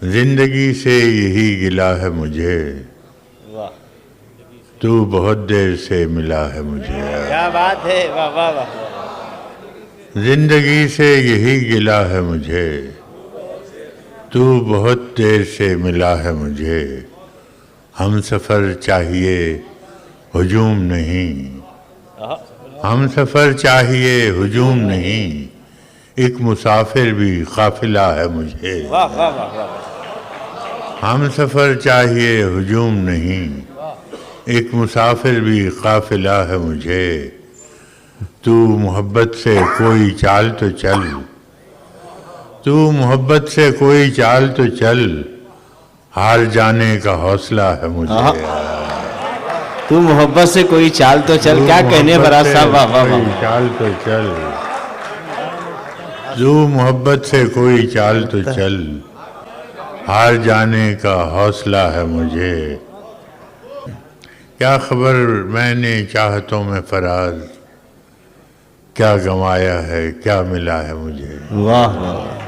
जिंदगी से यही गिला है मुझे, वाह तू बहुत देर से मिला है मुझे। क्या बात है, वाह वाह वाह। जिंदगी से यही गिला है मुझे, तू बहुत देर से मिला है मुझे। हम सफ़र चाहिए हुजूम नहीं, हम सफ़र चाहिए हुजूम नहीं, एक मुसाफिर भी काफिला है मुझे। वाह वाह वाह वाह। हम सफ़र चाहिए हुजूम नहीं, एक मुसाफिर भी काफिला है मुझे। तू मोहब्बत से कोई चाल तो चल, तू मोहब्बत से कोई चाल तो चल, हार जाने का हौसला है मुझे। तू मोहब्बत से कोई चाल तो चल, क्या कहने बराज साहब, वाह वाह वाह। चाल तो चल, तू मोहब्बत से कोई चाल तो चल, हार जाने का हौसला है मुझे। क्या खबर मैंने चाहतों में फराज, क्या गंवाया है क्या मिला है मुझे। वाह वाह।